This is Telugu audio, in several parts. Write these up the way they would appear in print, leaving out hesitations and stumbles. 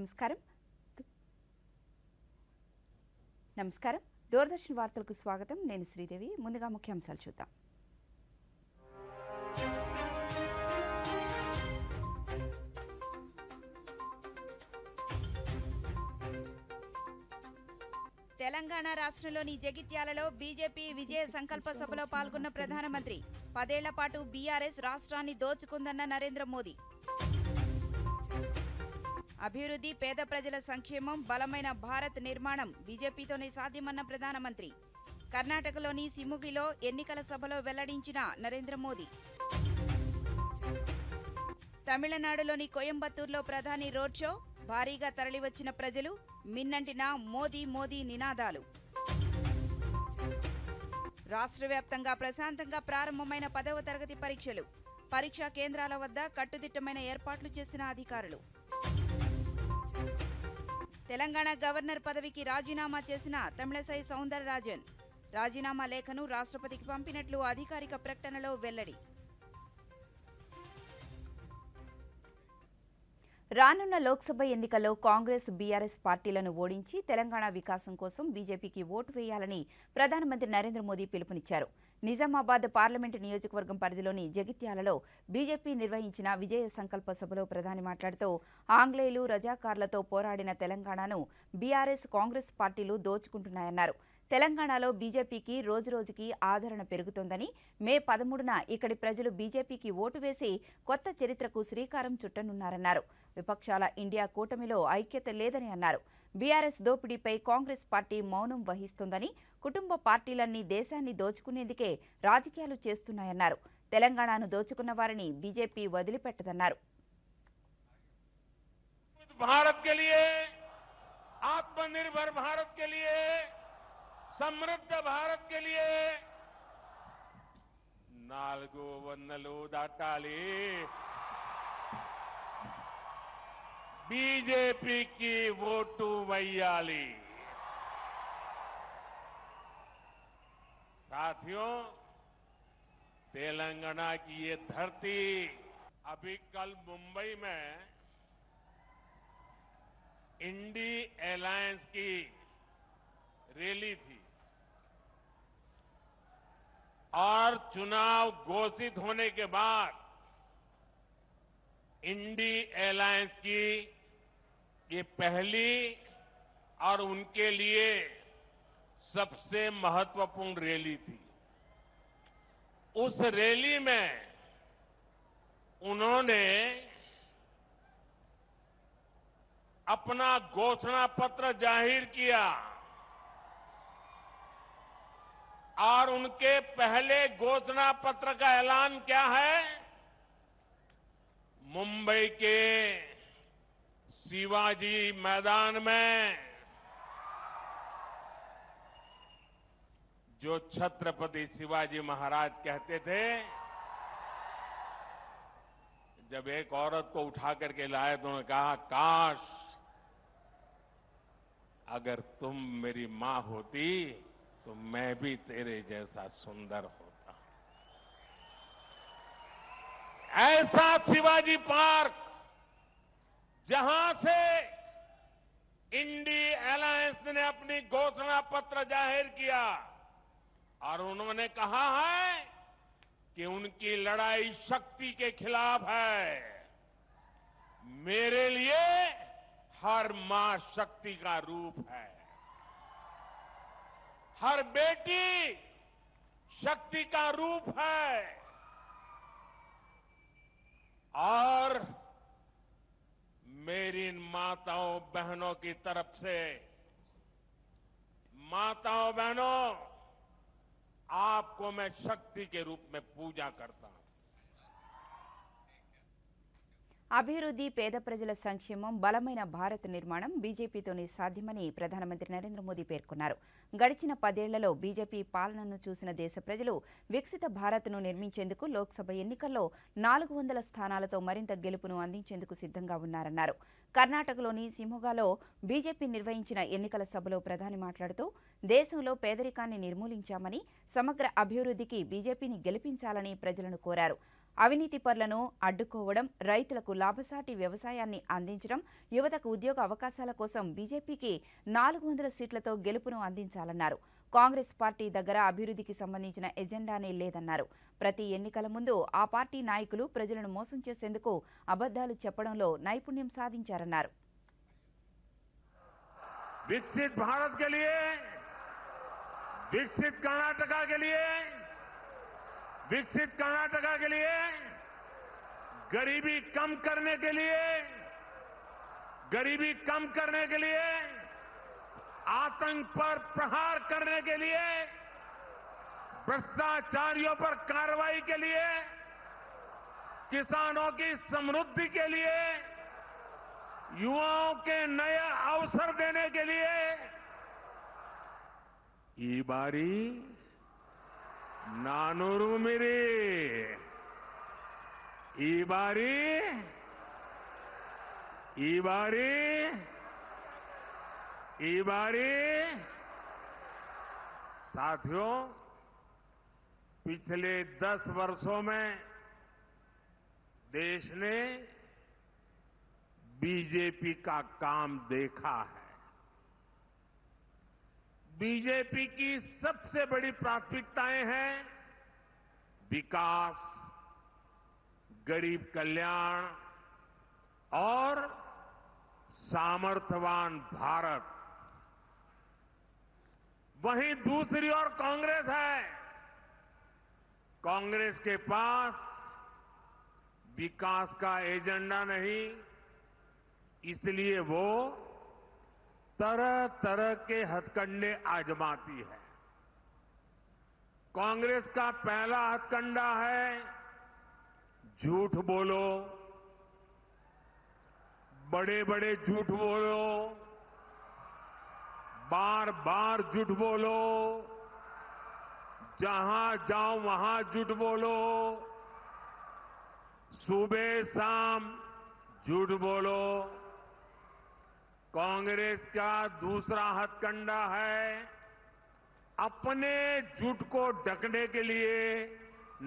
నమస్కారం. నమస్కారం. దూరదర్శన్ వార్తలకు స్వాగతం. నేను శ్రీదేవి. ముందుగా ముఖ్యాంశాలు చూద్దాం. తెలంగాణ రాష్ట్రంలోని జగిత్యాలలో బీజేపీ విజయ సంకల్ప సభలో పాల్గొన్న ప్రధానమంత్రి. 10 ఏళ్ల పాటు బీఆర్ఎస్ రాష్ట్రాన్ని దోచుకుందన్న నరేంద్ర మోదీ. అభివృద్ధి, పేద ప్రజల సంక్షేమం, బలమైన భారత్ నిర్మాణం బీజేపీతోనే సాధ్యమన్న ప్రధానమంత్రి. కర్ణాటకలోని సిముగిలో ఎన్నికల సభలో వెల్లడించిన నరేంద్ర మోదీ. తమిళనాడులోని కోయంబత్తూరులో ప్రధాని రోడ్ షో. భారీగా తరలివచ్చిన ప్రజలు. మిన్నంటిన మోదీ మోదీ నినాదాలు. రాష్ట్ర వ్యాప్తంగా ప్రశాంతంగా ప్రారంభమైన 10వ తరగతి పరీక్షలు. పరీక్షా కేంద్రాల వద్ద కట్టుదిట్టమైన ఏర్పాట్లు చేసిన అధికారులు. తెలంగాణ గవర్నర్ పదవికి రాజీనామా చేసిన తమిళసై సౌందరరాజన్. రాజీనామా లేఖను రాష్ట్రపతికి పంపినట్లు అధికారిక ప్రకటనలో వెల్లడి. రానున్న లోక్సభ ఎన్నికల్లో కాంగ్రెస్, బీఆర్ఎస్ పార్టీలను ఓడించి తెలంగాణ వికాసం కోసం బీజేపీకి ఓటు వేయాలని ప్రధానమంత్రి నరేంద్ర మోదీ పిలుపునిచ్చారు. నిజామాబాద్ పార్లమెంటు నియోజకవర్గం పరిధిలోని జగిత్యాలలో బీజేపీ నిర్వహించిన విజయ సంకల్ప సభలో ప్రధాని మాట్లాడుతూ ఆంగ్లేయులు, రజాకార్లతో పోరాడిన తెలంగాణను బీఆర్ఎస్, కాంగ్రెస్ పార్టీలు దోచుకుంటున్నాయన్నారు. తెలంగాణలో బీజేపీకి రోజురోజుకి ఆదరణ పెరుగుతోందని, మే 13న ఇక్కడి ప్రజలు బీజేపీకి ఓటు వేసి కొత్త చరిత్రకు శ్రీకారం చుట్టనున్నారన్నారు. విపక్షాల ఇండియా కూటమిలో ఐక్యత లేదని అన్నారు. బీఆర్ఎస్ దోపిడీపై కాంగ్రెస్ పార్టీ మౌనం వహిస్తోందని, కుటుంబ పార్టీలన్నీ దేశాన్ని దోచుకునేందుకే రాజకీయాలు చేస్తున్నాయన్నారు. తెలంగాణను దోచుకున్న వారిని బీజేపీ వదిలిపెట్టదన్నారు. समृद्ध भारत के लिए नालगो वन्नलो दाटाली बीजेपी की वोटू वैयाली। साथियों, तेलंगाना की ये धरती, अभी कल मुंबई में इंडी अलायंस की रैली थी और चुनाव घोषित होने के बाद इंडी अलायंस की ये पहली और उनके लिए सबसे महत्वपूर्ण रैली थी। उस रैली में उन्होंने अपना घोषणा पत्र जाहिर किया और उनके पहले घोषणा पत्र का ऐलान क्या है? मुंबई के शिवाजी मैदान में जो छत्रपति शिवाजी महाराज कहते थे, जब एक औरत को उठा करके लाए तो उन्होंने कहा, काश अगर तुम मेरी मां होती तो मैं भी तेरे जैसा सुंदर होता। ऐसा शिवाजी पार्क जहां से इंडी अलायंस ने अपनी घोषणा पत्र जाहिर किया और उन्होंने कहा है कि उनकी लड़ाई शक्ति के खिलाफ है। मेरे लिए हर मां शक्ति का रूप है, हर बेटी शक्ति का रूप है और मेरी माताओं बहनों की तरफ से, माताओं बहनों, आपको मैं शक्ति के रूप में पूजा करता हूं। అభివృద్ధి, పేద ప్రజల సంక్షేమం, బలమైన భారత్ నిర్మాణం బీజేపీతోనే సాధ్యమని ప్రధానమంత్రి నరేంద్ర మోదీ పేర్కొన్నారు. గడిచిన 10 ఏళ్లలో బీజేపీ పాలనను చూసిన దేశ ప్రజలు వికసిత భారత్ను నిర్మించేందుకు లోక్సభ ఎన్నికల్లో 400 స్థానాలతో మరింత గెలుపును అందించేందుకు సిద్ధంగా ఉన్నారన్నారు. కర్ణాటకలోని సిమోగాలో బీజేపీ నిర్వహించిన ఎన్నికల సభలో ప్రధాని మాట్లాడుతూ దేశంలో పేదరికాన్ని నిర్మూలించామని, సమగ్ర అభివృద్ధికి బీజేపీని గెలిపించాలని ప్రజలను కోరారు. అవినీతి పరులను అడ్డుకోవడం, రైతులకు లాభసాటి వ్యవసాయాన్ని అందించడం, యువతకు ఉద్యోగ అవకాశాల కోసం బీజేపీకి 400 సీట్లతో గెలుపును అందించాలన్నారు. కాంగ్రెస్ పార్టీ దగ్గర అభివృద్ధికి సంబంధించిన ఎజెండానే లేదన్నారు. ప్రతి ఎన్నికల ముందు ఆ పార్టీ నాయకులు ప్రజలను మోసం చేసేందుకు అబద్ధాలు చెప్పడంలో నైపుణ్యం సాధించారన్నారు. विकसित भारत के लिए, विकसित कर्नाटका के लिए, विकसित कर्नाटका के लिए, गरीबी कम करने के लिए, गरीबी कम करने के लिए, आतंक पर प्रहार करने के लिए, भ्रष्टाचारियों पर कार्रवाई के लिए, किसानों की समृद्धि के लिए, युवाओं के नए अवसर देने के लिए ई बारी नानूरू मेरी ई बारी साथियों, पिछले 10 वर्षों में देश ने बीजेपी का काम देखा है। बीजेपी की सबसे बड़ी प्राथमिकताएं हैं विकास, गरीब कल्याण और सामर्थ्यवान भारत। वहीं दूसरी ओर कांग्रेस है। कांग्रेस के पास विकास का एजेंडा नहीं, इसलिए वो तरह तरह के हथकंडे आजमाती है। कांग्रेस का पहला हथकंडा है झूठ बोलो, बड़े बड़े झूठ बोलो, बार बार झूठ बोलो, जहां जाओ वहां झूठ बोलो, सुबह शाम झूठ बोलो। कांग्रेस का दूसरा हथकंडा है अपने झूठ को ढकने के लिए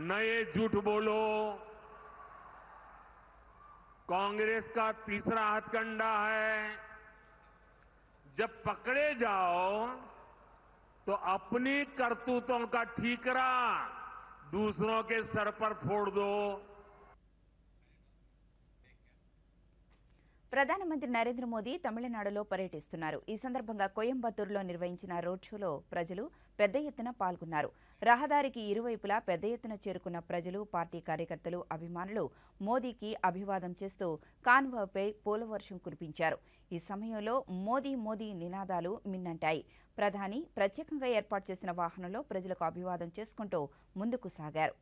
नए झूठ बोलो। कांग्रेस का तीसरा हथकंडा है जब पकड़े जाओ तो अपनी करतूतों का ठीकरा दूसरों के सर पर फोड़ दो। ప్రధానమంత్రి నరేంద్ర మోదీ తమిళనాడులో పర్యటిస్తున్నారు. ఈ సందర్భంగా కోయంబత్తూరులో నిర్వహించిన రోడ్ షోలో ప్రజలు పెద్ద ఎత్తున పాల్గొన్నారు. రహదారికి ఇరువైపులా పెద్ద ఎత్తున చేరుకున్న ప్రజలు, పార్టీ కార్యకర్తలు, అభిమానులు మోదీకి అభివాదం చేస్తూ కాన్వాయ్పై పూలవర్షం కురిపించారు. ఈ సమయంలో మోదీ మోదీ నినాదాలు మిన్నంటాయి. ప్రధాని ప్రత్యేకంగా ఏర్పాటు చేసిన వాహనంలో ప్రజలకు అభివాదం చేసుకుంటూ ముందుకు సాగారు.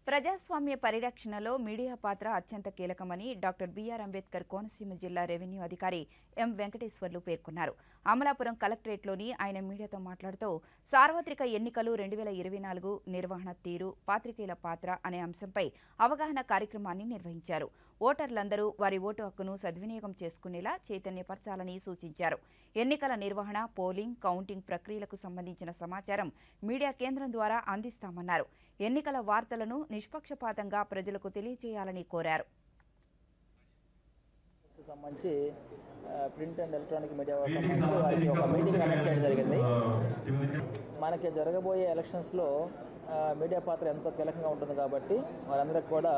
ప్రజాస్వామ్య పరిరక్షణలో మీడియా పాత్ర అత్యంత కీలకమని డాక్టర్ బిఆర్ అంబేద్కర్ కోనసీమ జిల్లా రెవెన్యూ అధికారి ఎం వెంకటేశ్వర్లు పేర్కొన్నారు. అమలాపురం కలెక్టరేట్లోని ఆయన మీడియాతో మాట్లాడుతూ సార్వత్రిక ఎన్నికలు 2024 నిర్వహణ తీరు, పాత్రికేయుల పాత్ర అనే అంశంపై అవగాహన కార్యక్రమాన్ని నిర్వహించారు. ఓటర్లందరూ వారి ఓటు హక్కును సద్వినియోగం చేసుకునేలా చైతన్యపరచాలని సూచించారు. ఎన్నికల నిర్వహణ, పోలింగ్, కౌంటింగ్ ప్రక్రియలకు సంబంధించిన సమాచారం మీడియా కేంద్రం ద్వారా అందిస్తామన్నారు. ఎన్నికల వార్తలను నిష్పక్షపాతంగా ప్రజలకు తెలియజేయాలని కోరారు. సంబంధించి ప్రింట్ అండ్ ఎలక్ట్రానిక్ మీడియా సంబంధించి వారికి ఒక మీటింగ్ కండక్ట్ చేయడం జరిగింది. మనకి జరగబోయే ఎలక్షన్స్లో మీడియా పాత్ర ఎంతో కీలకంగా ఉంటుంది కాబట్టి వారందరికీ కూడా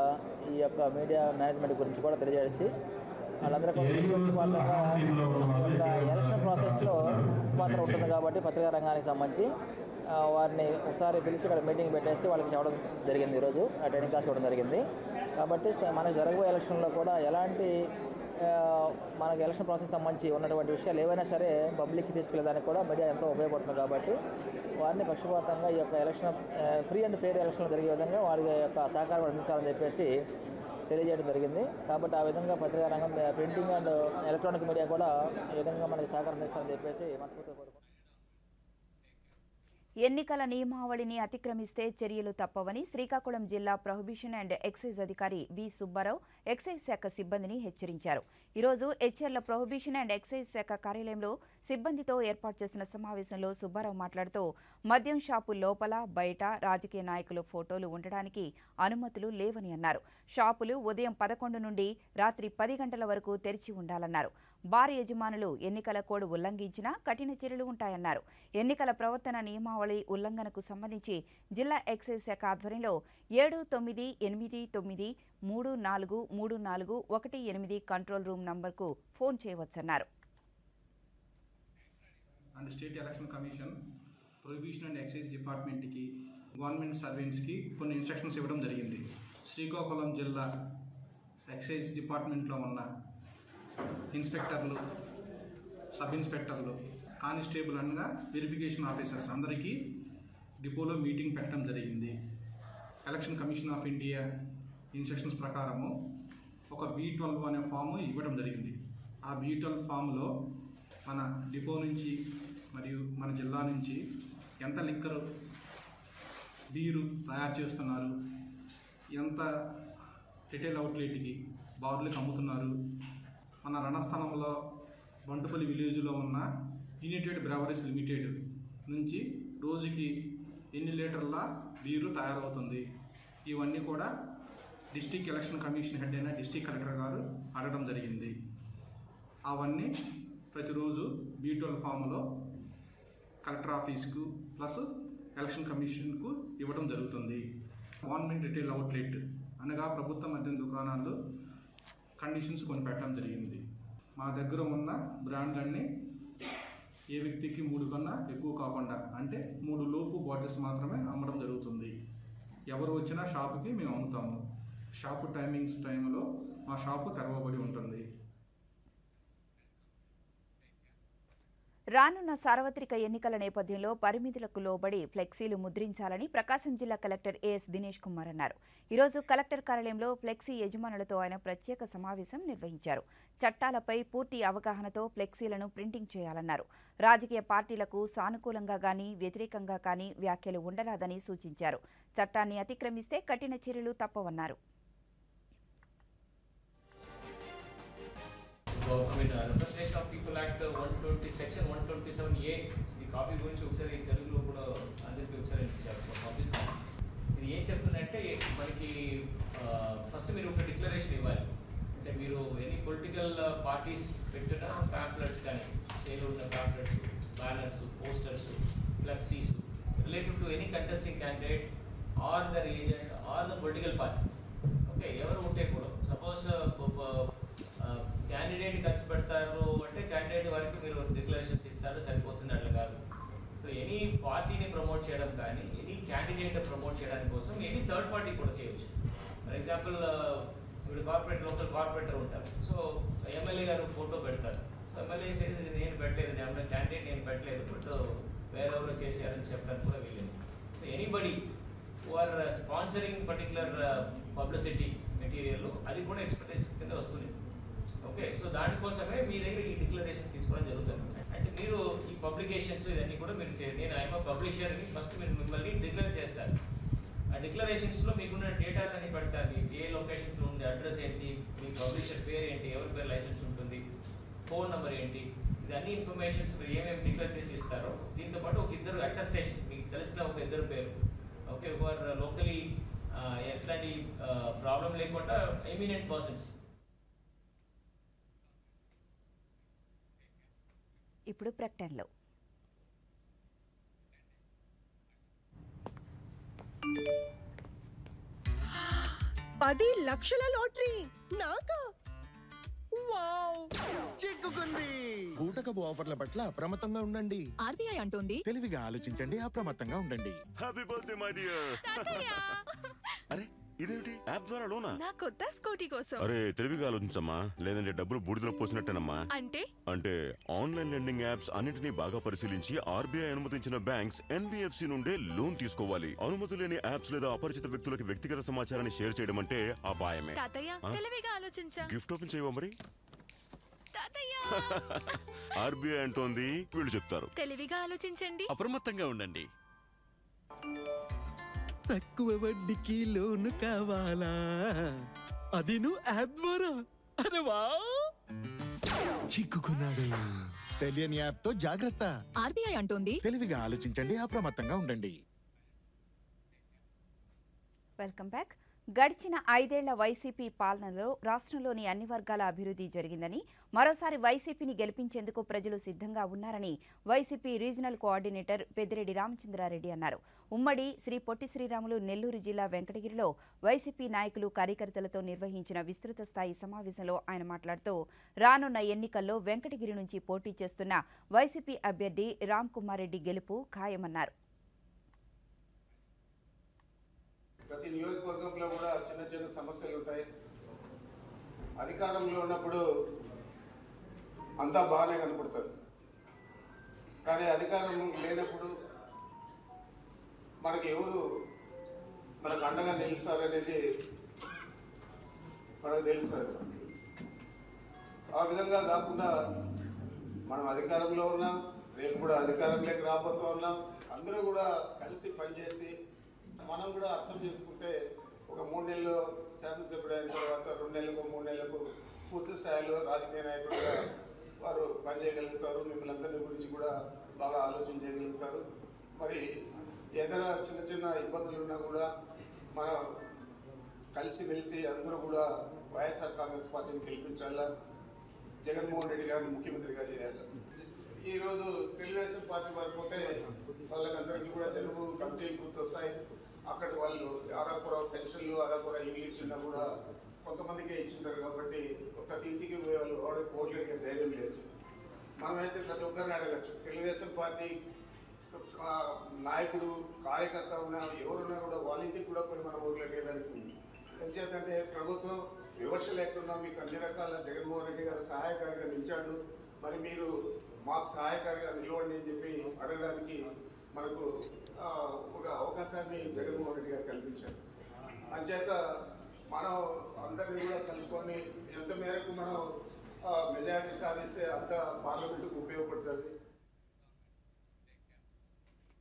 ఈ యొక్క మీడియా మేనేజ్మెంట్ గురించి కూడా తెలియజేసి వాళ్ళందరికీ కూడా నిష్పక్షపాతంగా ఈ యొక్క ఎలక్షన్ ప్రాసెస్లో పాత్ర ఉంటుంది కాబట్టి పత్రికా రంగానికి సంబంధించి వారిని ఒకసారి పిలిచి ఇక్కడ మీటింగ్ పెట్టేసి వాళ్ళకి చెప్పడం జరిగింది. ఈరోజు ట్రైనింగ్ క్లాస్ ఇవ్వడం జరిగింది. కాబట్టి మనకు జరగబోయే ఎలక్షన్లో కూడా ఎలాంటి మనకి ఎలక్షన్ ప్రాసెస్ సంబంధించి ఉన్నటువంటి విషయాలు ఏవైనా సరే పబ్లిక్కి తీసుకెళ్ళడానికి కూడా మీడియా ఎంతో ఉపయోగపడుతుంది. కాబట్టి వారిని పక్షపాతంగా ఈ యొక్క ఎలక్షన్ ఫ్రీ అండ్ ఫెయిర్ ఎలక్షన్లు జరిగే విధంగా వారి యొక్క సహకారం అందించాలని చెప్పేసి తెలియజేయడం జరిగింది. కాబట్టి ఆ విధంగా పత్రికా రంగం, ప్రింటింగ్ అండ్ ఎలక్ట్రానిక్ మీడియా కూడా ఈ విధంగా మనకి సహకారం అందిస్తారని చెప్పేసి మనస్ఫూర్తిగా కోరుకుంటున్నాను. ఎన్నికల నియమావళిని అతిక్రమిస్తే చర్యలు తప్పవని శ్రీకాకుళం జిల్లా ప్రొహిబిషన్ అండ్ ఎక్సైజ్ అధికారి బి సుబ్బారావు ఎక్సైజ్ శాఖ సిబ్బందిని హెచ్చరించారు. ఈరోజు హెచ్ఎర్ల ప్రొహిబిషన్ అండ్ ఎక్సైజ్ శాఖ కార్యాలయంలో సిబ్బందితో ఏర్పాటు చేసిన సమావేశంలో సుబ్బారావు మాట్లాడుతూ మద్యం షాపు లోపల బయట రాజకీయ నాయకుల ఫోటోలు ఉండడానికి అనుమతులు లేవని అన్నారు. షాపులు ఉదయం 11 నుండి రాత్రి 10 గంటల వరకు తెరిచి ఉండాలన్నారు. బార్ యజమానులు ఎన్నికల కోడ్ ఉల్లంఘించినా కఠిన చర్యలు ఉంటాయన్నారు. ఎన్నికల ప్రవర్తన నియమావళి ఉల్లంఘనకు సంబంధించి జిల్లా ఎక్సైజ్ శాఖ ఆధ్వర్యంలో 7989343418 కంట్రోల్ రూమ్ నంబర్కు ఫోన్ చేయవచ్చన్నారు. And state election commission prohibition and excise డిపార్ట్మెంట్కి గవర్నమెంట్ సర్వెంట్స్కి కొన్ని ఇన్స్ట్రక్షన్స్ ఇవ్వడం జరిగింది. శ్రీకాకుళం జిల్లా ఎక్సైజ్ డిపార్ట్మెంట్లో ఉన్న ఇన్స్పెక్టర్లు, సబ్ ఇన్స్పెక్టర్లు, కానిస్టేబుల్ అనగా వెరిఫికేషన్ ఆఫీసర్స్ అందరికీ డిపోలో మీటింగ్ పెట్టడం జరిగింది. Election commission of India instructions ప్రకారము ఒక B12 అనే ఫాము ఇవ్వడం జరిగింది. ఆ B12 ఫామ్లో మన డిపో నుంచి మరియు మన జిల్లా నుంచి ఎంత లిక్కరు బీరు తయారు చేస్తున్నారు, ఎంత రిటైల్ అవుట్లెట్కి బార్లకి అమ్ముతున్నారు, మన రణస్థలంలో బంటుపల్లి విలేజ్లో ఉన్న యునైటెడ్ బ్రెవరీస్ లిమిటెడ్ నుంచి రోజుకి ఎన్ని లీటర్ల బీరు తయారవుతుంది, ఇవన్నీ కూడా డిస్ట్రిక్ట్ ఎలక్షన్ కమిషన్ హెడ్ అయిన డిస్ట్రిక్ట్ కలెక్టర్ గారు అడగడం జరిగింది. అవన్నీ ప్రతిరోజు B12 ఫామ్లో కలెక్టర్ ఆఫీస్కు ప్లస్ ఎలక్షన్ కమిషన్కు ఇవ్వడం జరుగుతుంది. గవర్నమెంట్ రిటైల్ అవుట్లెట్ అనగా ప్రభుత్వ మద్యం దుకాణాల్లో కండిషన్స్ కొని పెట్టడం జరిగింది. మా దగ్గర ఉన్న బ్రాండ్లన్నీ ఏ వ్యక్తికి 3 కన్నా ఎక్కువ కాకుండా, అంటే 3 లోపు బాటిల్స్ మాత్రమే అమ్మడం జరుగుతుంది. ఎవరు వచ్చినా షాపుకి మేము అమ్ముతాము. షాపు టైంలో మా షాపు తెరవబడి ఉంటుంది. రానున్న సార్వత్రిక ఎన్నికల నేపథ్యంలో పరిమితులకు లోబడి ఫ్లెక్సీలు ముద్రించాలని ప్రకాశం జిల్లా కలెక్టర్ ఏఎస్ దినేష్ కుమార్ అన్నారు. ఈరోజు కలెక్టర్ కార్యాలయంలో ఫ్లెక్సీ యజమానులతో ఆయన ప్రత్యేక సమావేశం నిర్వహించారు. చట్టాలపై పూర్తి అవగాహనతో ఫ్లెక్సీలను ప్రింటింగ్ చేయాలన్నారు. రాజకీయ పార్టీలకు సానుకూలంగా గానీ వ్యతిరేకంగా కానీ వ్యాఖ్యలు ఉండరాదని సూచించారు. చట్టాన్ని అతిక్రమిస్తే కఠిన చర్యలు తప్పవన్నారు. Representation of people act 120 section 127A ఈ కాపీ గురించి ఒకసారి తెలుగులో కూడా అందరికీ ఒకసారి పంపిస్తాం. ఇది ఏం చెప్తుందంటే మనకి ఫస్ట్ మీరు ఒక డిక్లరేషన్ ఇవ్వాలి. అంటే మీరు ఎనీ పొలిటికల్ పార్టీస్ పెట్టిన ప్యాంఫ్లెట్స్ కానీ సేల్ ఉన్న pamphlets, banners, posters, flexes related to any contesting candidate or their agent or the political party. Okay, ఎవరు ఉంటే కూడా సపోజ్ క్యాండిడేట్ ఖర్చు పెడతారు అంటే క్యాండిడేట్ వరకు మీరు డిక్లరేషన్స్ ఇస్తారు, సరిపోతుంది అట్లా కాదు. సో ఎనీ పార్టీని ప్రమోట్ చేయడం కానీ ఎనీ క్యాండిడేట్ ప్రమోట్ చేయడానికి కోసం ఎనీ థర్డ్ పార్టీ కూడా చేయవచ్చు. ఫర్ ఎగ్జాంపుల్ ఇప్పుడు లోకల్ కార్పొరేటర్ ఉంటారు. సో ఎమ్మెల్యే గారు ఫోటో పెడతారు. సో ఎమ్మెల్యే నేను పెట్టలేదు, క్యాండిడేట్ నేను పెట్టలేదు, బట్ వేరెవరో చేశారని చెప్పడానికి కూడా వీలేదు. So anybody who are sponsoring particular publicity material అది కూడా ఎక్స్పర్టైజ్ కింద వస్తుంది. ఓకే, సో దానికోసమే మీ దగ్గర ఈ డిక్లరేషన్ తీసుకోవడం జరుగుతుంది. అంటే మీరు ఈ పబ్లికేషన్స్ ఇవన్నీ కూడా మీరు నేను ఐఎమ్ పబ్లిషర్ని ఫస్ట్ మీరు మిమ్మల్ని డిక్లేర్ చేస్తారు. ఆ డిక్లరేషన్స్లో మీకున్న డేటాస్ అన్ని పెడతారు. మీ ఏ లొకేషన్స్లో ఉంది, అడ్రస్ ఏంటి, మీ పబ్లిషర్ పేరు ఏంటి, ఎవరి పేరు లైసెన్స్ ఉంటుంది, ఫోన్ నెంబర్ ఏంటి, ఇది అన్ని ఇన్ఫర్మేషన్స్ మీరు ఏమేమి డిక్లేర్ చేసి ఇస్తారో దీంతో పాటు ఒక 2 అటెస్టేషన్ మీకు తెలిసిన ఒక 2 పేరు. ఓకే, లోకలీ ఎట్లాంటి ప్రాబ్లం లేకుండా ఎమినెంట్ పర్సన్స్. ఇప్పుడు ప్రకటనలో 10 లక్షల లాటరీ నాకా? వావ్, చిక్కుకుంది. బూటకపు ఆఫర్ల పట్ల అప్రమత్తంగా ఉండండి. ఆర్బీఐ అంటోంది తెలివిగా ఆలోచించండి, అప్రమత్తంగా ఉండండి. Happy birthday my dear. అరే ఇదేంటి యాప్ ద్వారా లోనా? నా కొత్త స్కూటీ కోసం. అరే తెలివిగా ఆలోచించమ్మా, లేదంటే డబ్బులు బూడిదలో పోసినట్టేనమ్మా. అంటే ఆన్లైన్ లెండింగ్ యాప్స్ అన్నిటినీ బాగా పరిశీలించి ఆర్బీఐ అనుమతించిన బ్యాంక్స్ ఎన్బిఎఫ్సి నుండే లోన్ తీసుకోవాలి. అనుమతి లేని యాప్స్ లేదా అపరిచిత వ్యక్తులకు వ్యక్తిగత సమాచారాన్ని షేర్ చేయడం అంటే అపాయమే. తెలివిగా ఆలోచించా. గిఫ్ట్ ఓపెన్ చేయవా మరి? ఆర్బీఐ అంటోంది, వీళ్ళు చెప్తారు. తెలివిగా ఆలోచించండి, అప్రమత్తంగా ఉండండి. తక్కువ వడ్డీకి లోను కావాలా? అది నువ్వు యాప్ ద్వారా. అరే వా, చిక్కుకున్నాడు. తెలియని యాప్ తో జాగ్రత్త. ఆర్బీఐ అంటోంది, తెలివిగా ఆలోచించండి, అప్రమత్తంగా ఉండండి. Welcome back. గడిచిన 5 ఏళ్ల వైసీపీ పాలనలో రాష్ట్రంలోని అన్ని వర్గాల అభివృద్ధి జరిగిందని, మరోసారి వైసీపీని గెలిపించేందుకు ప్రజలు సిద్ధంగా ఉన్నారని వైసీపీ రీజనల్ కోఆర్డినేటర్ పెద్దిరెడ్డి రామచంద్రారెడ్డి అన్నారు. ఉమ్మడి శ్రీ పొట్టి శ్రీరాములు నెల్లూరు జిల్లా వెంకటగిరిలో వైసీపీ నాయకులు కార్యకర్తలతో నిర్వహించిన విస్తృత స్థాయి సమావేశంలో ఆయన మాట్లాడుతూ, రానున్న ఎన్నికల్లో వెంకటగిరి నుంచి పోటీ చేస్తున్న వైసీపీ అభ్యర్థి రామ్ కుమార్ రెడ్డి గెలుపు ఖాయమన్నారు. ప్రతి నియోజకవర్గంలో కూడా చిన్న చిన్న సమస్యలు ఉంటాయి. అధికారంలో ఉన్నప్పుడు అంతా బాగానే కనపడుతుంది, కానీ అధికారం లేనప్పుడు మనకి ఎవరు మనకు అండగా నిలుస్తారనేది మనకు తెలుస్తుంది. ఆ విధంగా కాకుండా మనం అధికారంలో ఉన్నాం, రేపు కూడా అధికారంలోకి రాబోతూ ఉన్నాం. అందరూ కూడా కలిసి పనిచేసి మనం కూడా అర్థం చేసుకుంటే ఒక 3 నెలలు శాసనసభ్యుడు అయిన తర్వాత 2 నెలలకు 3 నెలలకు పూర్తి స్థాయిలో రాజకీయ నాయకులుగా వారు పనిచేయగలుగుతారు. మిమ్మల్ని అందరి గురించి కూడా బాగా ఆలోచన చేయగలుగుతారు. మరి ఏదైనా చిన్న చిన్న ఇబ్బందులు ఉన్నా కూడా మనం కలిసిమెలిసి అందరూ కూడా వైఎస్ఆర్ కాంగ్రెస్ పార్టీని గెలిపించాలా, జగన్మోహన్ రెడ్డి గారిని ముఖ్యమంత్రిగా చేయాలి. ఈరోజు తెలుగుదేశం పార్టీ వారికి పోతే వాళ్ళకందరికీ కూడా తెలుగు కమిటీలు గుర్తొస్తాయి. అక్కడ వాళ్ళు అరాకుర పెన్షన్లు అరాకుర ఇల్లు ఇచ్చినా కూడా కొంతమందికే ఇచ్చింటారు కాబట్టి ప్రతి ఇంటికి వాళ్ళు ఓట్లు అడిగే ధైర్యం లేదు. మనమైతే ప్రతి ఒక్కరిని అడగచ్చు. తెలుగుదేశం పార్టీ నాయకుడు కార్యకర్త ఉన్నా ఎవరున్నా కూడా వాళ్ళ ఇంటికి కూడా కొన్ని మనం ఓట్లు అడిగేదానికి ఎందుకంటే ప్రభుత్వం వివక్ష లేకుండా మీకు అన్ని రకాల జగన్మోహన్ రెడ్డి గారు సహాయకారిగా నిలిచాడు, మరి మీరు మాకు సహాయకారిగా నిలవండి అని చెప్పి అడగడానికి మనకు ఒక అవకాశాన్ని జగన్మోహన్ రెడ్డి గారు కల్పించారు. అంచేత మనం అందరినీ కూడా కలుపుకొని ఎంత మేరకు మనం మెజారిటీ సాధిస్తే అంత పార్లమెంటుకు ఉపయోగపడుతుంది.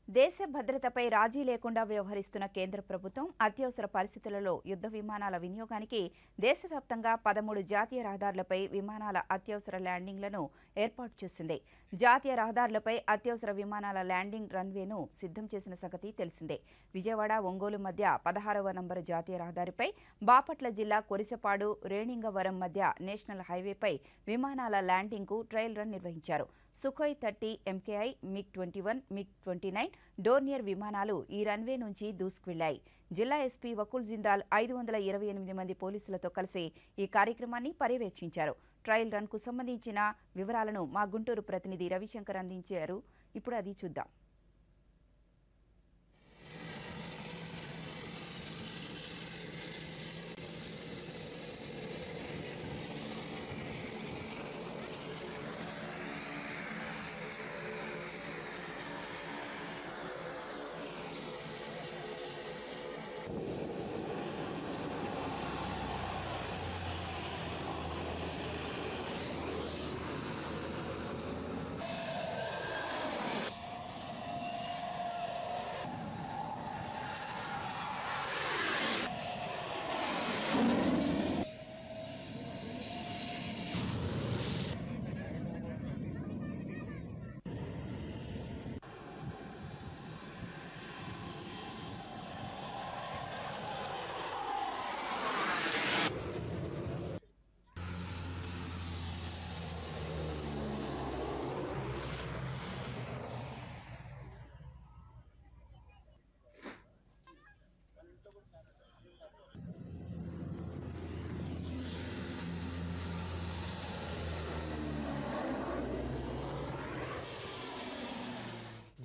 దేశ భద్రతపై రాజీ లేకుండా వ్యవహరిస్తున్న కేంద్ర ప్రభుత్వం అత్యవసర పరిస్థితులలో యుద్ధ విమానాల వినియోగానికి దేశవ్యాప్తంగా 13 జాతీయ రహదారులపై విమానాల అత్యవసర ల్యాండింగ్లను ఏర్పాటు చేసింది. జాతీయ రహదారులపై అత్యవసర విమానాల ల్యాండింగ్ రన్వేను సిద్ధం చేసిన సంగతి తెలిసిందే. విజయవాడ ఒంగోలు మధ్య 16వ నంబరు జాతీయ రహదారిపై, బాపట్ల జిల్లా కొరిసపాడు రేణింగవరం మధ్య నేషనల్ హైవేపై విమానాల ల్యాండింగ్కు ట్రయల్ రన్ నిర్వహించారు. Sukhoi 30 MKI, MiG-21, MiG-29 Dornier విమానాలు ఈ రన్వే నుంచి దూసుకువెళ్లాయి. జిల్లా ఎస్పీ వకుల్ జిందాల్ 528 మంది పోలీసులతో కలిసి ఈ కార్యక్రమాన్ని పర్యవేక్షించారు. ట్రయల్ రన్కు సంబంధించిన వివరాలను మా గుంటూరు ప్రతినిధి రవిశంకర్ అందించారు. ఇప్పుడు అది చూద్దాం.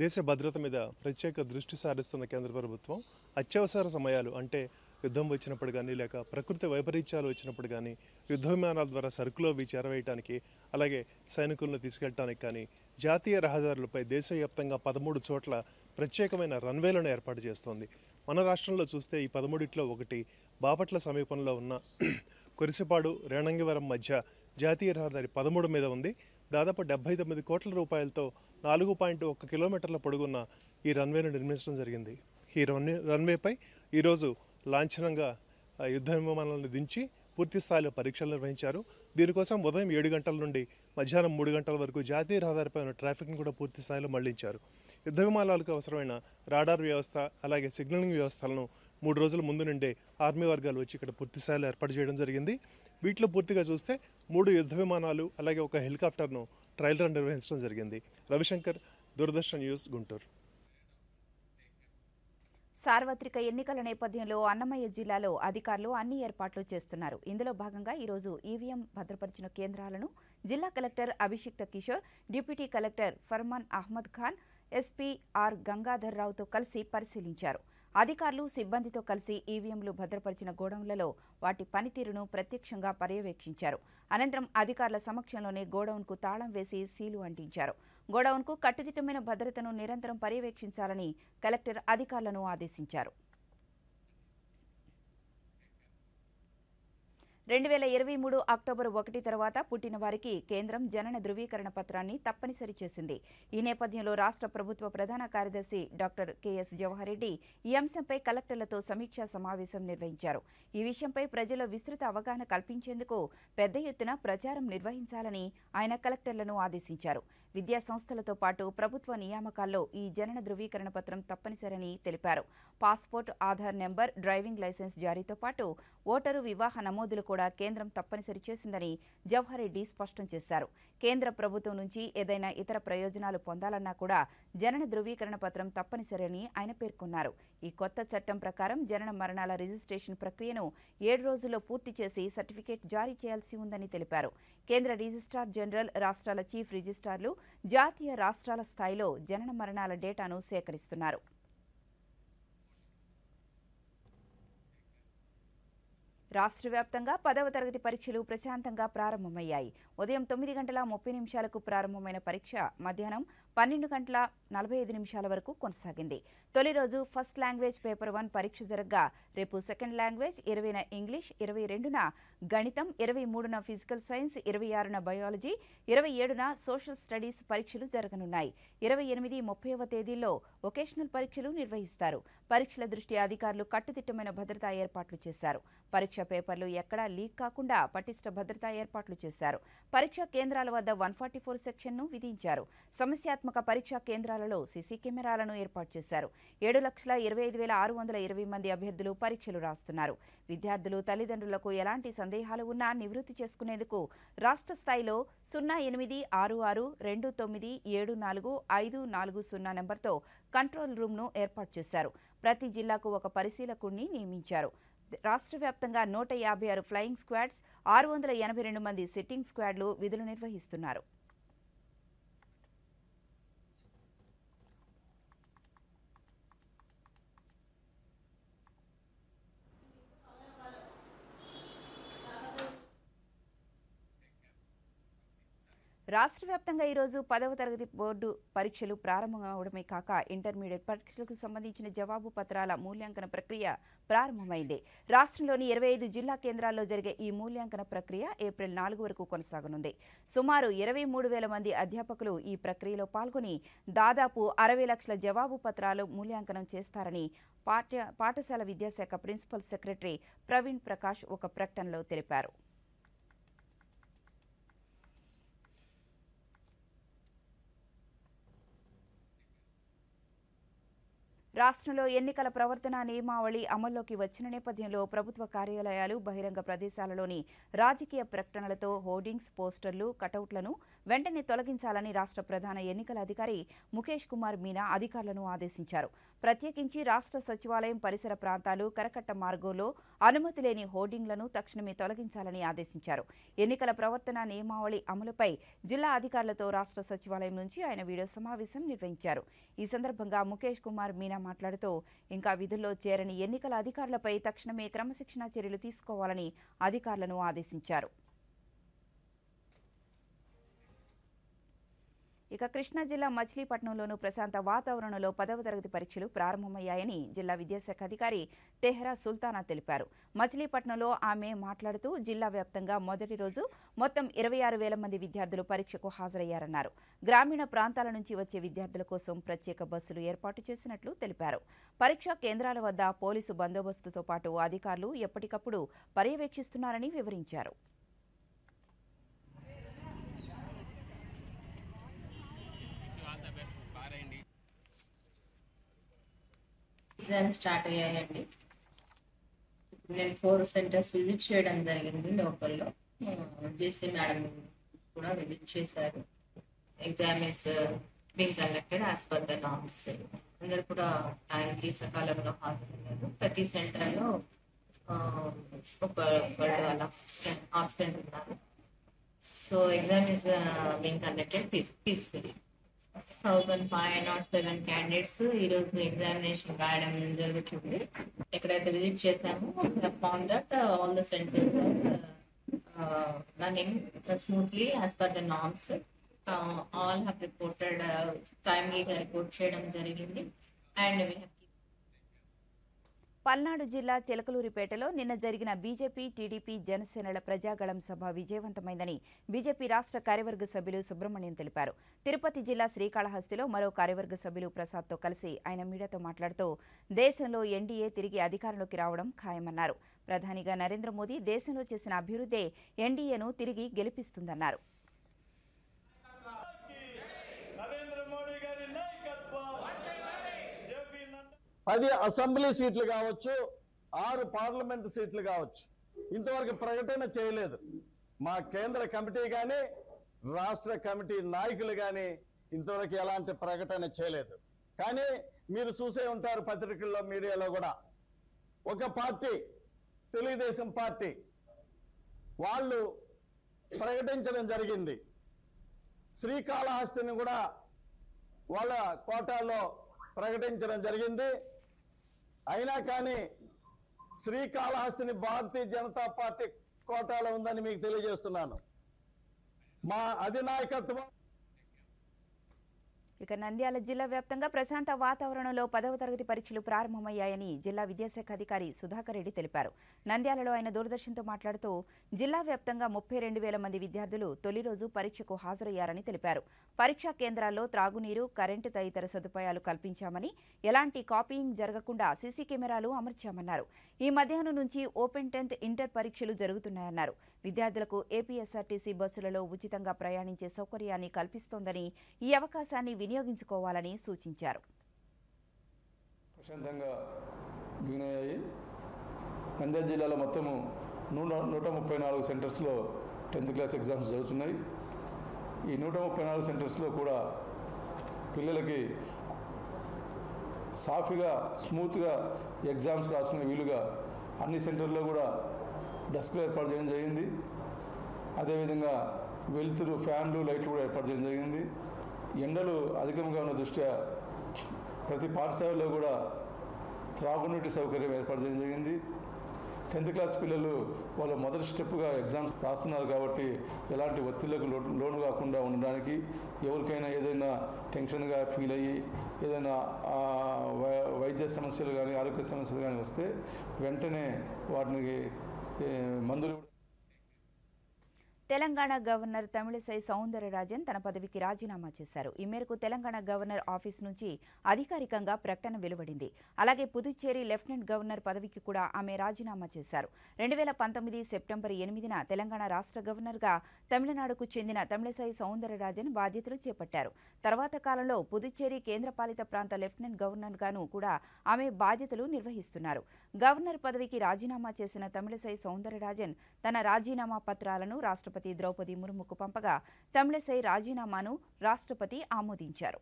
దేశ భద్రత మీద ప్రత్యేక దృష్టి సారిస్తున్న కేంద్ర ప్రభుత్వం అత్యవసర సమయాలు అంటే యుద్ధం వచ్చినప్పుడు కానీ లేక ప్రకృతి వైపరీత్యాలు వచ్చినప్పుడు కానీ యుద్ధ విమానాల ద్వారా సరుకులు అవి చేరవేయడానికి అలాగే సైనికులను తీసుకెళ్ళడానికి కానీ జాతీయ రహదారులపై దేశవ్యాప్తంగా 13 చోట్ల ప్రత్యేకమైన రన్వేలను ఏర్పాటు చేస్తోంది. మన రాష్ట్రంలో చూస్తే ఈ 13లో ఒకటి బాపట్ల సమీపంలో ఉన్న కురిసిపాడు రేణంగివరం మధ్య జాతీయ రహదారి 13 మీద ఉంది. దాదాపు 79 కోట్ల రూపాయలతో 4.1 కిలోమీటర్ల పొడుగున్న ఈ రన్వేను నిర్మించడం జరిగింది. ఈ రన్వేపై ఈరోజు లాంఛనంగా యుద్ధ విమానాలను దించి పూర్తి స్థాయిలో పరీక్షలు నిర్వహించారు. దీనికోసం ఉదయం 7 గంటల నుండి మధ్యాహ్నం 3 గంటల వరకు జాతీయ రహదారిపై ఉన్న ట్రాఫిక్ను కూడా పూర్తి స్థాయిలో మళ్లించారు. యుద్ధ విమానాలకు అవసరమైన రాడార్ వ్యవస్థ అలాగే సిగ్నలింగ్ వ్యవస్థలను 3 రోజుల ముందు నుండే ఆర్మీ వర్గాలు వచ్చి ఇక్కడ పూర్తి స్థాయిలో ఏర్పాటు చేయడం జరిగింది. వీటిలో పూర్తిగా చూస్తే 3 యుద్ధ విమానాలు అలాగే ఒక హెలికాప్టర్ను ట్రయల్ రన్ నిర్వహించడం జరిగింది. రవిశంకర్, దూరదర్శన్ న్యూస్, గుంటూరు. సార్వత్రిక ఎన్నికల నేపథ్యంలో అన్నమయ్య జిల్లాలో అధికారులు అన్ని ఏర్పాట్లు చేస్తున్నారు. ఇందులో భాగంగా ఈరోజు ఈవీఎం భద్రపరిచిన కేంద్రాలను జిల్లా collector Abhishikt Kishore, deputy collector Farman Ahmed Khan, SP R Gangadhar రావుతో కలిసి పరిశీలించారు. అధికారులు సిబ్బందితో కలిసి ఈవీఎంలు భద్రపరిచిన గోడౌన్లలో వాటి పనితీరును ప్రత్యక్షంగా పర్యవేక్షించారు. అనంతరం అధికారుల సమక్షంలోనే గోడౌన్కు తాళం వేసి సీలు అంటించారు. గోడౌన్కు కట్టుదిట్టమైన భద్రతను నిరంతరం పర్యవేక్షించాలని కలెక్టర్ అధికారులను ఆదేశించారు. 2023 అక్టోబర్ 1 తర్వాత పుట్టిన వారికి కేంద్రం జనన ధృవీకరణ పత్రాన్ని తప్పనిసరి చేసింది. ఈ నేపథ్యంలో రాష్ట్ర ప్రభుత్వ ప్రధాన కార్యదర్శి డాక్టర్ కెఎస్ జవహర్ రెడ్డి ఈ అంశంపై కలెక్టర్లతో సమీక్షా సమావేశం నిర్వహించారు. ఈ విషయంపై ప్రజల్లో విస్తృత అవగాహన కల్పించేందుకు పెద్ద ఎత్తున ప్రచారం నిర్వహించాలని ఆయన కలెక్టర్లను ఆదేశించారు. విద్యా సంస్థలతో పాటు ప్రభుత్వ నియామకాల్లో ఈ జనన ధృవీకరణ పత్రం తప్పనిసరని తెలిపారు. Passport, Aadhaar number, driving licence జారీతో పాటు ఓటరు వివాహ నమోదులు కూడా కేంద్రం తప్పనిసరి చేసిందని జవహర్ రెడ్డి స్పష్టం చేశారు. కేంద్ర ప్రభుత్వం నుంచి ఏదైనా ఇతర ప్రయోజనాలు పొందాలన్నా కూడా జనన ధృవీకరణ పత్రం తప్పనిసరి అని ఆయన పేర్కొన్నారు. ఈ కొత్త చట్టం ప్రకారం జనన మరణాల రిజిస్ట్రేషన్ ప్రక్రియను 7 రోజుల్లో పూర్తి చేసి సర్టిఫికేట్ జారీ చేయాల్సి ఉందని తెలిపారు. కేంద్ర రిజిస్ట్రార్ జనరల్, రాష్ట్రాల చీఫ్ రిజిస్ట్రార్లు జాతీయ, రాష్ట్రాల స్థాయిలో జనన మరణాల డేటాను సేకరిస్తున్నారు. రాష్ట్ర వ్యాప్తంగా 10వ తరగతి పరీక్షలు ప్రశాంతంగా ప్రారంభమయ్యాయి. ఉదయం 9:30 ప్రారంభమైన పరీక్ష మధ్యాహ్నం 12:45 వరకు కొనసాగింది. తొలి రోజు ఫస్ట్ లాంగ్వేజ్ పేపర్ 1 పరీక్ష జరగ్గా రేపు సెకండ్ లాంగ్వేజ్, 20న ఇంగ్లీష్, 22న గణితం, 23న ఫిజికల్ సైన్స్, 26న బయాలజీ, 27న సోషల్ స్టడీస్ పరీక్షలు జరగనున్నాయి. 28, 30వ తేదీల్లో వొకేషనల్ పరీక్షలు నిర్వహిస్తారు. పరీక్షల దృష్ట్యా అధికారులు కట్టుదిట్టమైన భద్రతా ఏర్పాట్లు చేశారు. పరీక్ష పేపర్లు ఎక్కడా లీక్ కాకుండా పటిష్ట భద్రతా ఏర్పాట్లు చేశారు. పరీక్షా కేంద్రాల వద్ద 144 సెక్షన్ను విధించారు. సమస్యాత్మక పరీక్షా కేంద్రాలలో సీసీ కెమెరాలను ఏర్పాటు చేశారు. 7,25,620 మంది అభ్యర్థులు పరీక్షలు రాస్తున్నారు. విద్యార్థులు, తల్లిదండ్రులకు ఎలాంటి సందేహాలు ఉన్నా నివృత్తి చేసుకునేందుకు రాష్ట్ర స్థాయిలో 086629745540 నెంబర్తో కంట్రోల్ రూమ్ను ఏర్పాటు చేశారు. ప్రతి జిల్లాకు ఒక పరిశీలకుడిని నియమించారు. రాష్ట్ర వ్యాప్తంగా 156 ఫ్లయింగ్ స్క్వాడ్స్, 682 మంది సిట్టింగ్ స్క్వాడ్లు విధులు నిర్వహిస్తున్నారు. రాష్ట్ర వ్యాప్తంగా ఈరోజు 10వ తరగతి బోర్డు పరీక్షలు ప్రారంభమవడమే కాక ఇంటర్మీడియట్ పరీక్షలకు సంబంధించిన జవాబు పత్రాల మూల్యాంకన ప్రక్రియ ప్రారంభమైంది. రాష్ట్రంలోని 25 జిల్లా కేంద్రాల్లో జరిగే ఈ మూల్యాంకన ప్రక్రియ ఏప్రిల్ 4 వరకు కొనసాగనుంది. సుమారు 23,000 మంది అధ్యాపకులు ఈ ప్రక్రియలో పాల్గొని దాదాపు 60 లక్షల జవాబు పత్రాలు మూల్యాంకనం చేస్తారని పాఠశాల విద్యాశాఖ ప్రిన్సిపల్ సెక్రటరీ ప్రవీణ్ ప్రకాష్ ఒక ప్రకటనలో తెలిపారు. రాష్ట్రంలో ఎన్నికల ప్రవర్తన నియమావళి అమల్లోకి వచ్చిన నేపథ్యంలో ప్రభుత్వ కార్యాలయాలు, బహిరంగ ప్రదేశాలలోని రాజకీయ ప్రకటనలతో హోర్డింగ్స్, పోస్టర్లు, కటౌట్లను వెంటనే తొలగించాలని రాష్ట్ర ప్రధాన ఎన్నికల అధికారి ముఖేష్ కుమార్ మీనా అధికారులను ఆదేశించారు. ప్రత్యేకించి రాష్ట్ర సచివాలయం పరిసర ప్రాంతాలు, కరకట్ట మార్గంలో అనుమతి లేని హోర్డింగ్లను తక్షణమే తొలగించాలని ఆదేశించారు. ఎన్నికల ప్రవర్తన నియమావళి అమలుపై జిల్లా అధికారులతో రాష్ట్ర సచివాలయం నుంచి ఆయన వీడియో సమావేశం నిర్వహించారు. ఈ సందర్భంగా ముఖేష్ కుమార్ మీనా మాట్లాడుతూ ఇంకా విధుల్లో చేరని ఎన్నికల అధికారులపై తక్షణమే క్రమశిక్షణా చర్యలు తీసుకోవాలని అధికారులను ఆదేశించారు. ఇక కృష్ణా జిల్లా మచిలీపట్నంలోనూ ప్రశాంత వాతావరణంలో 10వ తరగతి పరీక్షలు ప్రారంభమయ్యాయని జిల్లా విద్యాశాఖ అధికారి తెహ్రా సుల్తానా తెలిపారు. మచిలీపట్నంలో ఆమె మాట్లాడుతూ జిల్లా వ్యాప్తంగా మొదటి రోజు మొత్తం 26,000 మంది విద్యార్థులు పరీక్షకు హాజరయ్యారన్నారు. గ్రామీణ ప్రాంతాల నుంచి వచ్చే విద్యార్థుల కోసం ప్రత్యేక బస్సులు ఏర్పాటు చేసినట్లు తెలిపారు. పరీక్షా కేంద్రాల వద్ద పోలీసు బందోబస్తుతో పాటు అధికారులు ఎప్పటికప్పుడు పర్యవేక్షిస్తున్నారని వివరించారు. ఎగ్జామ్స్ స్టార్ట్ అయ్యాయండి. నేను 4 సెంటర్స్ విజిట్ చేయడం జరిగింది. లోకల్లో జేసీ మేడం కూడా విజిట్ చేశారు. Exam is being conducted as per the norms. అందరు కూడా టైంకి సకాలంలో హాజరయ్యారు. ప్రతి సెంటర్లో ఒకళ్ళు అలా ఆబ్సెంట్ ఉన్నారు. So exam is being conducted peacefully. 1507 candidates ఈ రోజు ఎగ్జామినేషన్ రాయడం జరుగుతుంది. ఎక్కడైతే విజిట్ చేశామో found that all the centres running smoothly as per the norms. All have reported టైమ్లీగా రిపోర్ట్ చేయడం జరిగింది. అండ్ వీ హ్యావ్ పల్నాడు జిల్లా చిలకలూరిపేటలో నిన్న జరిగిన బీజేపీ, టీడీపీ, జనసేనల ప్రజాగళం సభ విజయవంతమైందని బీజేపీ రాష్ట్ర కార్యవర్గ సభ్యులు సుబ్రహ్మణ్యం తెలిపారు. తిరుపతి జిల్లా శ్రీకాళహస్తిలో మరో కార్యవర్గ సభ్యులు ప్రసాద్తో కలిసి ఆయన మీడియాతో మాట్లాడుతూ దేశంలో ఎన్డీఏ తిరిగి అధికారంలోకి రావడం ఖాయమన్నారు. ప్రధానిగా నరేంద్ర మోదీ దేశంలో చేసిన అభివృద్ధే ఎన్డీఏను తిరిగి గెలిపిస్తుందన్నారు. 10 అసెంబ్లీ సీట్లు కావచ్చు, 6 పార్లమెంటు సీట్లు కావచ్చు, ఇంతవరకు ప్రకటన చేయలేదు. మా కేంద్ర కమిటీ కానీ రాష్ట్ర కమిటీ నాయకులు కానీ ఇంతవరకు ఎలాంటి ప్రకటన చేయలేదు. కానీ మీరు చూసే ఉంటారు పత్రికల్లో, మీడియాలో కూడా ఒక పార్టీ, తెలుగుదేశం పార్టీ వాళ్ళు ప్రకటించడం జరిగింది. శ్రీకాళహస్తిని కూడా వాళ్ళ కోటాలో ప్రకటించడం జరిగింది. అయినా కానీ శ్రీకాళహస్తిని భారతీయ జనతా పార్టీ కోటాలో ఉందని మీకు తెలియజేస్తున్నాను. మా అధినాయకత్వం. ఇక నంద్యాల జిల్లా వ్యాప్తంగా ప్రశాంత వాతావరణంలో 10వ తరగతి పరీక్షలు ప్రారంభమయ్యాయని జిల్లా విద్యాశాఖ అధికారి సుధాకర్ రెడ్డి తెలిపారు. నంద్యాలలో ఆయన దూరదర్శన్తో మాట్లాడుతూ జిల్లా వ్యాప్తంగా 32,000 మంది విద్యార్థులు తొలి రోజు పరీక్షకు హాజరయ్యారని తెలిపారు. పరీక్షా కేంద్రాల్లో త్రాగునీరు, కరెంటు తదితర సదుపాయాలు కల్పించామని, ఎలాంటి కాపీయింగ్ జరగకుండా సీసీ కెమెరాలు అమర్చామన్నారు. ఈ మధ్యాహ్నం నుంచి ఓపెన్ 10th ఇంటర్ పరీక్షలు జరుగుతున్నాయన్నారు. విద్యార్థులకు ఏపీఎస్ఆర్టీసీ బస్సులలో ఉచితంగా ప్రయాణించే సౌకర్యాన్ని కల్పిస్తోందని, ఈ అవకాశాన్ని వినియోగించుకోవాలని సూచించారు. ప్రశాంతంగా బిగినయ్యాయి. నంద్యాల జిల్లాలో మొత్తము 134 సెంటర్స్లో 10th క్లాస్ ఎగ్జామ్స్ జరుగుతున్నాయి. ఈ 134 సెంటర్స్లో కూడా పిల్లలకి సాఫీగా, స్మూత్గా ఎగ్జామ్స్ రాసుకునే వీలుగా అన్ని సెంటర్లో కూడా డెస్క్లు ఏర్పాటు చేయడం జరిగింది. అదేవిధంగా వెలుతురు, ఫ్యాన్లు, లైట్లు కూడా ఏర్పాటు చేయడం జరిగింది. ఎండలు అధికంగా ఉన్న దృష్ట్యా ప్రతి పాఠశాలలో కూడా త్రాగునీటి సౌకర్యం ఏర్పాటు చేయడం జరిగింది. 10th క్లాస్ పిల్లలు వాళ్ళ మొదటి స్టెప్గా ఎగ్జామ్స్ రాస్తున్నారు కాబట్టి ఎలాంటి ఒత్తిళ్లకు లోను కాకుండా ఉండడానికి, ఎవరికైనా ఏదైనా టెన్షన్గా ఫీల్ అయ్యి ఏదైనా వైద్య సమస్యలు కానీ ఆరోగ్య సమస్యలు కానీ వస్తే వెంటనే వాటికి మందులు. తెలంగాణ గవర్నర్ తమిళిసై సౌందరరాజన్ తన పదవికి రాజీనామా చేశారు. ఈ మేరకు తెలంగాణ గవర్నర్ ఆఫీస్ నుంచి అధికారికంగా ప్రకటన వెలువడింది. అలాగే పుదుచ్చేరి లెఫ్టినెంట్ గవర్నర్ పదవికి కూడా ఆమె రాజీనామా చేశారు. 2019 సెప్టెంబర్ 8న తెలంగాణ రాష్ట్ర గవర్నర్గా తమిళనాడుకు చెందిన తమిళిసై సౌందరరాజన్ బాధ్యతలు చేపట్టారు. తర్వాత కాలంలో పుదుచ్చేరి కేంద్రపాలిత ప్రాంత లెఫ్టినెంట్ గవర్నర్గాను కూడా ఆమె బాధ్యతలు నిర్వహిస్తున్నారు. గవర్నర్ పదవికి రాజీనామా చేసిన తమిళిసై సౌందరరాజన్ తన రాజీనామా పత్రాలను రాష్ట్రపతి రాష్ట్రపతి ద్రౌపది ముర్ముకు పంపగా తమిళసై రాజీనామాను రాష్ట్రపతి ఆమోదించారు.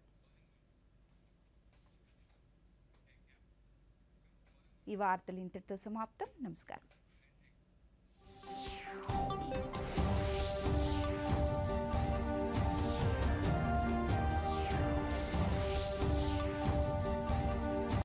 ఈ వార్తలు ఇంతటితో సమాప్తం. నమస్కారం.